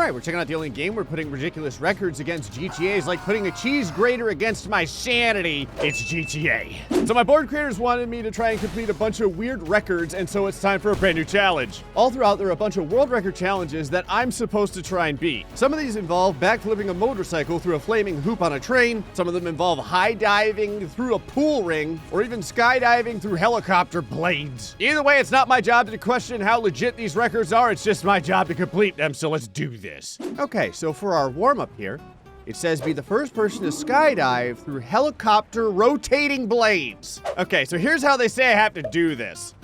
right, we're checking out the only game we're putting ridiculous records against. GTA is like putting a cheese grater against my sanity. It's GTA. So my board creators wanted me to try and complete a bunch of weird records, and so it's time for a brand new challenge. All throughout, there are a bunch of world record challenges that I'm supposed to try and beat. Some of these involve backflipping a motorcycle through a flaming hoop on a train. Some of them involve high diving through a pool ring, or even skydiving through helicopter blades. Either way, it's not my job to question how legit these records are. It's just my job to complete them, so let's do this. Okay, so for our warm-up here, it says be the first person to skydive through helicopter rotating blades. Okay, so here's how they say I have to do this.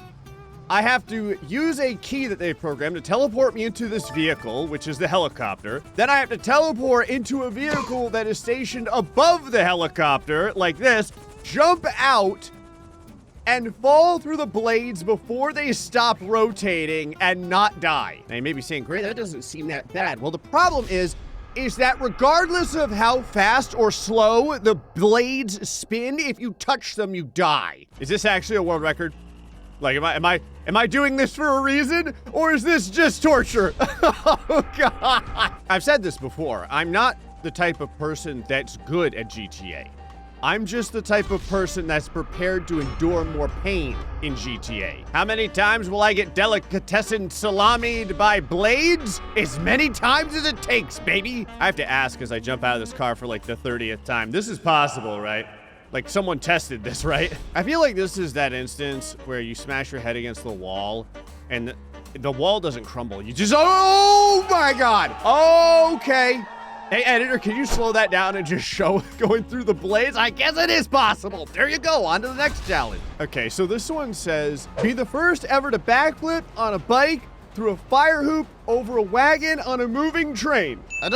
I have to use a key that they've programmed to teleport me into this vehicle, which is the helicopter. Then I have to teleport into a vehicle that is stationed above the helicopter, like this, jump out, and fall through the blades before they stop rotating and not die. Now you may be saying, great, that doesn't seem that bad. Well, the problem is that regardless of how fast or slow the blades spin, if you touch them, you die. Is this actually a world record? Like, am I doing this for a reason? Or is this just torture? Oh, God. I've said this before. I'm not the type of person that's good at GTA. I'm just the type of person that's prepared to endure more pain in GTA. How many times will I get delicatessen salamied by blades? As many times as it takes, baby. I have to ask as I jump out of this car for like the 30th time. This is possible, right? Like someone tested this, right? I feel like this is that instance where you smash your head against the wall and the wall doesn't crumble. You just, oh my God. Okay. Hey, editor, can you slow that down and just show going through the blades? I guess it is possible. There you go. On to the next challenge. Okay, so this one says, be the first ever to backflip on a bike through a fire hoop over a wagon on a moving train. It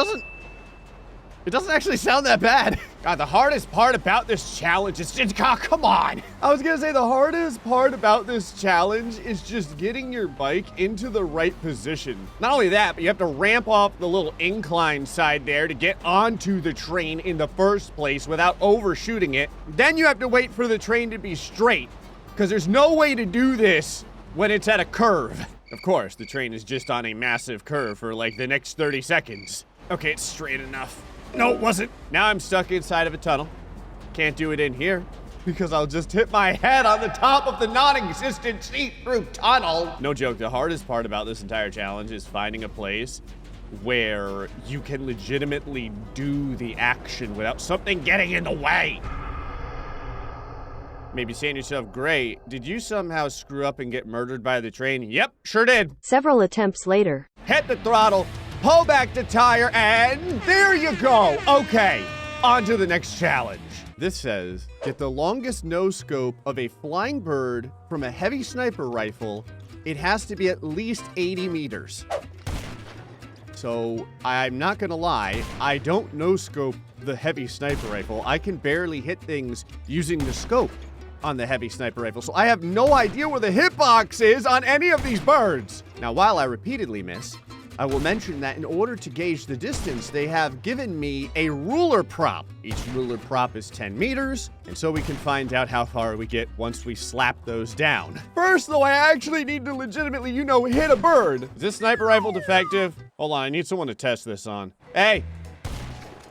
doesn't actually sound that bad. God, the hardest part about this challenge is just, oh, come on. I was gonna say the hardest part about this challenge is just getting your bike into the right position. Not only that, but you have to ramp off the little incline side there to get onto the train in the first place without overshooting it. Then you have to wait for the train to be straight, because there's no way to do this when it's at a curve. Of course, the train is just on a massive curve for like the next 30 seconds. Okay, it's straight enough. No, it wasn't. Now I'm stuck inside of a tunnel. Can't do it in here because I'll just hit my head on the top of the non-existent see-through tunnel. No joke, the hardest part about this entire challenge is finding a place where you can legitimately do the action without something getting in the way. Maybe saying to yourself, Gray, did you somehow screw up and get murdered by the train? Yep, sure did. Several attempts later. Hit the throttle. Pull back the tire, and there you go. Okay, on to the next challenge. This says, get the longest no-scope of a flying bird from a heavy sniper rifle. It has to be at least 80 meters. So, I'm not gonna lie, I don't no-scope the heavy sniper rifle. I can barely hit things using the scope on the heavy sniper rifle, so I have no idea where the hitbox is on any of these birds. Now, while I repeatedly miss, I will mention that in order to gauge the distance, they have given me a ruler prop. Each ruler prop is 10 meters, and so we can find out how far we get once we slap those down. First, though, I actually need to legitimately, hit a bird. Is this sniper rifle defective? Hold on, I need someone to test this on. Hey,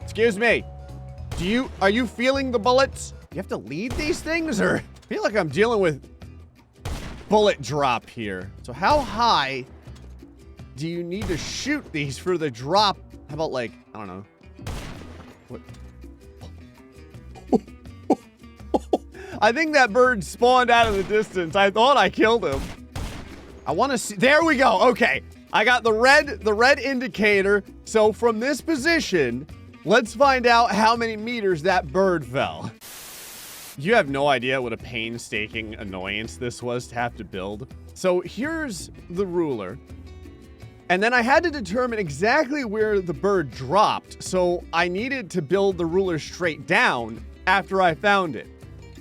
excuse me. Are you feeling the bullets? Do you have to lead these things, or? I feel like I'm dealing with bullet drop here. So how high do you need to shoot these for the drop? How about like, I don't know. What? I think that bird spawned out of the distance. I thought I killed him. I want to see, there we go. Okay, I got the red indicator. So from this position, let's find out how many meters that bird fell. You have no idea what a painstaking annoyance this was to have to build. So here's the ruler. And then I had to determine exactly where the bird dropped, so I needed to build the ruler straight down after I found it.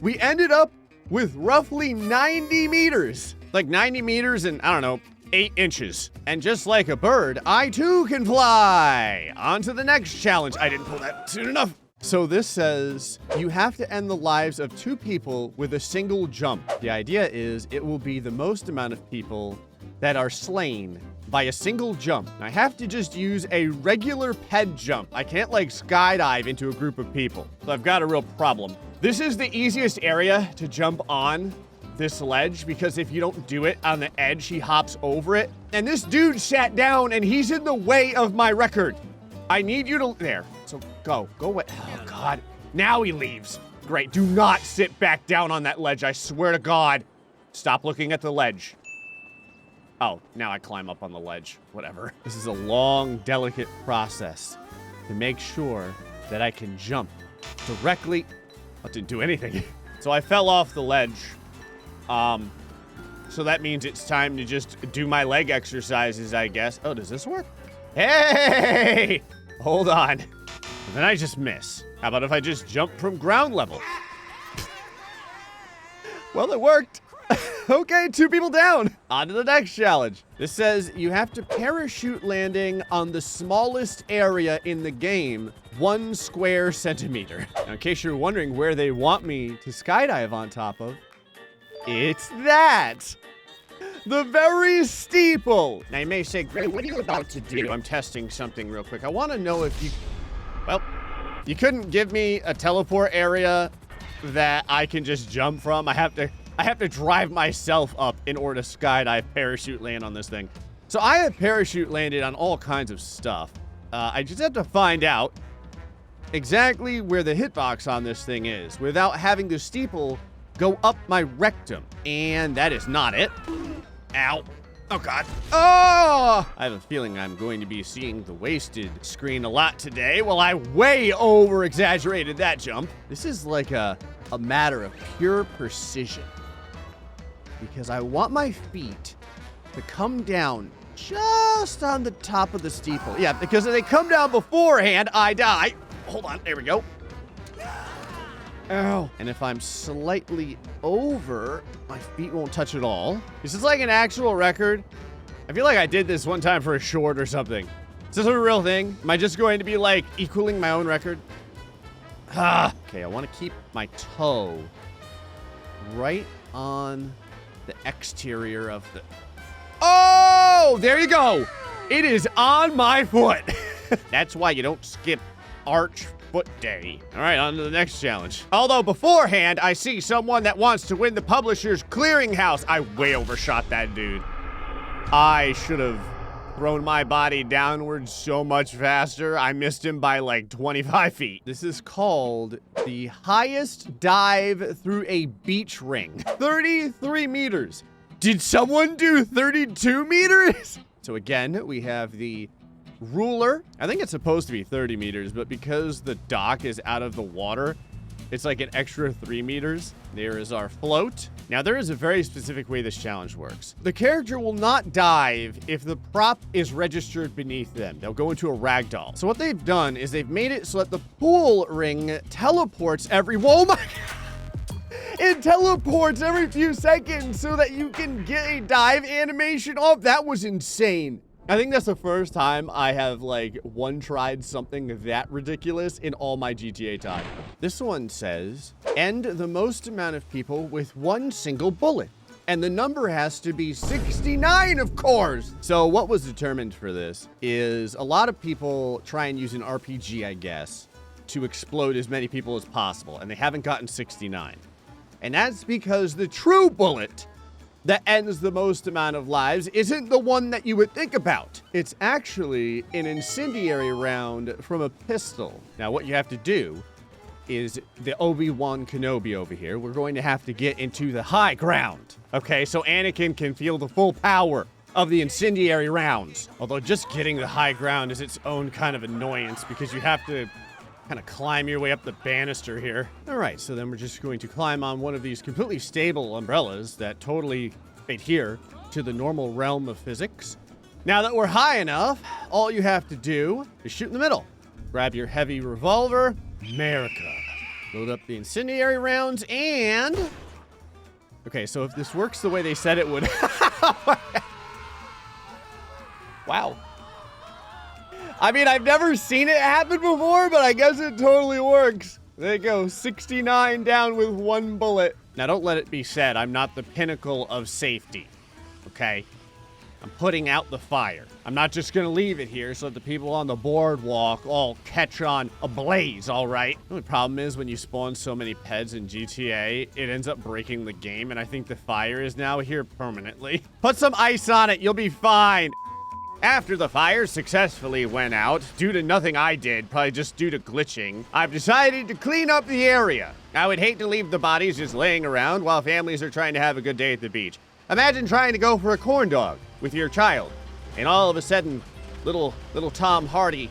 We ended up with roughly 90 meters. Like 90 meters and, I don't know, 8 inches. And just like a bird, I too can fly! On to the next challenge. I didn't pull that soon enough. So this says, you have to end the lives of 2 people with a single jump. The idea is it will be the most amount of people that are slain by a single jump. I have to just use a regular ped jump. I can't like skydive into a group of people. So I've got a real problem. This is the easiest area to jump on this ledge because if you don't do it on the edge, he hops over it. And this dude sat down and he's in the way of my record. I need you to, there. So go away. Oh God, now he leaves. Great, do not sit back down on that ledge. I swear to God. Stop looking at the ledge. Oh, now I climb up on the ledge. Whatever. This is a long, delicate process to make sure that I can jump directly. I didn't do anything. So I fell off the ledge. So that means it's time to just do my leg exercises, I guess. Oh, does this work? Hey! Hold on. And then I just miss. How about if I just jump from ground level? Well, it worked. Okay, 2 people down. On to the next challenge. This says you have to parachute landing on the smallest area in the game, 1 square centimeter. Now, in case you're wondering where they want me to skydive on top of, it's that. The very steeple. Now, you may say, Gray, what are you about to do? I'm testing something real quick. I want to know if you, well, you couldn't give me a teleport area that I can just jump from. I have to drive myself up in order to skydive parachute land on this thing. So I have parachute landed on all kinds of stuff. I just have to find out exactly where the hitbox on this thing is without having the steeple go up my rectum. And that is not it. Ow. Oh, God. Oh! I have a feeling I'm going to be seeing the wasted screen a lot today. Well, I way over-exaggerated that jump. This is like a matter of pure precision. Because I want my feet to come down just on the top of the steeple. Yeah, because if they come down beforehand, I die. Hold on, there we go. Ow. And if I'm slightly over, my feet won't touch at all. This is like an actual record. I feel like I did this one time for a short or something. Is this a real thing? Am I just going to be like equaling my own record? Okay, I want to keep my toe right on the exterior of the... Oh, there you go. It is on my foot. That's why you don't skip Arch Foot Day. All right, on to the next challenge. Although beforehand, I see someone that wants to win the Publisher's Clearinghouse. I way overshot that dude. I should have thrown my body downwards so much faster. I missed him by like 25 feet. This is called the highest dive through a beach ring. 33 meters. Did someone do 32 meters? So again, we have the ruler. I think it's supposed to be 30 meters, but because the dock is out of the water, it's like an extra 3 meters. There is our float. Now, there is a very specific way this challenge works. The character will not dive if the prop is registered beneath them. They'll go into a ragdoll. So what they've done is they've made it so that the pool ring teleports every... Whoa, my... It teleports every few seconds so that you can get a dive animation off. That was insane. I think that's the first time I have, like, one-tried something that ridiculous in all my GTA time. This one says, end the most amount of people with 1 single bullet. And the number has to be 69, of course. So what was determined for this is a lot of people try and use an RPG, I guess, to explode as many people as possible. And they haven't gotten 69. And that's because the true bullet that ends the most amount of lives isn't the one that you would think about. It's actually an incendiary round from a pistol. Now, what you have to do is the Obi-Wan Kenobi over here. We're going to have to get into the high ground. Okay, so Anakin can feel the full power of the incendiary rounds. Although just getting the high ground is its own kind of annoyance because you have to kind of climb your way up the banister here. All right, so then we're just going to climb on one of these completely stable umbrellas that totally adhere to the normal realm of physics. Now that we're high enough, all you have to do is shoot in the middle. Grab your heavy revolver, America. Load up the incendiary rounds and... Okay, so if this works the way they said it would... Wow. I mean, I've never seen it happen before, but I guess it totally works. There you go, 69 down with 1 bullet. Now, don't let it be said I'm not the pinnacle of safety, okay? I'm putting out the fire. I'm not just gonna leave it here so that the people on the boardwalk all catch on a blaze, all right? The only problem is when you spawn so many peds in GTA, it ends up breaking the game, and I think the fire is now here permanently. Put some ice on it, you'll be fine. After the fire successfully went out, due to nothing I did, probably just due to glitching, I've decided to clean up the area. I would hate to leave the bodies just laying around while families are trying to have a good day at the beach. Imagine trying to go for a corn dog with your child, and all of a sudden, little Tom Hardy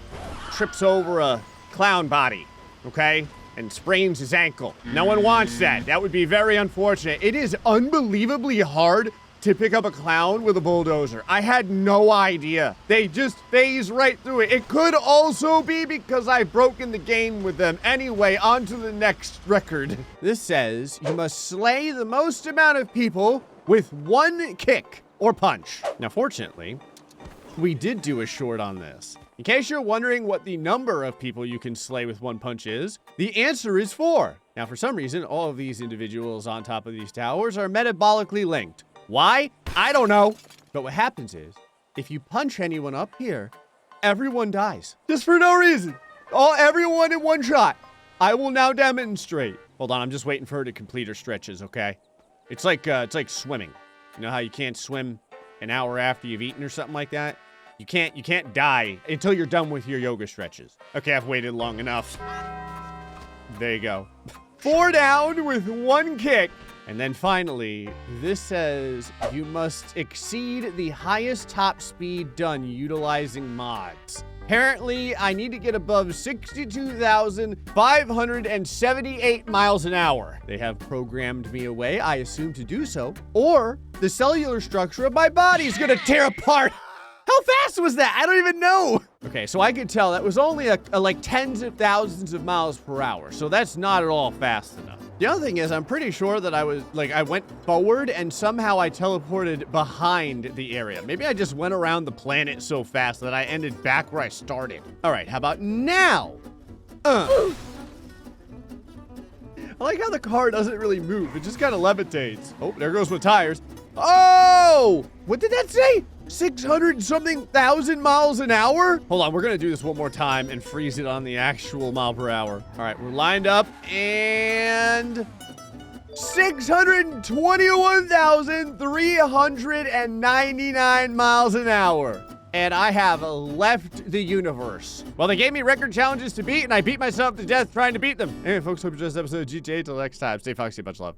trips over a clown body, okay? And sprains his ankle. No one wants that. That would be very unfortunate. It is unbelievably hard to pick up a clown with a bulldozer. I had no idea. They just phase right through it. It could also be because I've broken the game with them. Anyway, on to the next record. This says you must slay the most amount of people with one kick or punch. Now, fortunately, we did do a short on this. In case you're wondering what the number of people you can slay with one punch is, the answer is 4. Now, for some reason, all of these individuals on top of these towers are metabolically linked. Why? I don't know. But what happens is, if you punch anyone up here, everyone dies. Just for no reason. Everyone in one shot. I will now demonstrate. Hold on, I'm just waiting for her to complete her stretches, okay? It's like swimming. You know how you can't swim an hour after you've eaten or something like that? You can't die until you're done with your yoga stretches. Okay, I've waited long enough. There you go. 4 down with 1 kick. And then finally, this says you must exceed the highest top speed done utilizing mods. Apparently, I need to get above 62,578 miles an hour. They have programmed me away, I assume, to do so, or the cellular structure of my body is gonna tear apart. How fast was that? I don't even know. Okay, so I could tell that was only like tens of thousands of miles per hour, so that's not at all fast enough. The other thing is, I'm pretty sure that I went forward and somehow I teleported behind the area. Maybe I just went around the planet so fast that I ended back where I started. All right, how about now? I like how the car doesn't really move. It just kind of levitates. Oh, there goes my tires. Oh, what did that say? 600 something thousand miles an hour? Hold on, we're gonna do this one more time and freeze it on the actual mile per hour. All right, we're lined up and 621,399 miles an hour. And I have left the universe. Well, they gave me record challenges to beat, and I beat myself to death trying to beat them. Anyway, folks, hope you enjoyed this episode of GTA. Till next time, stay foxy, much love.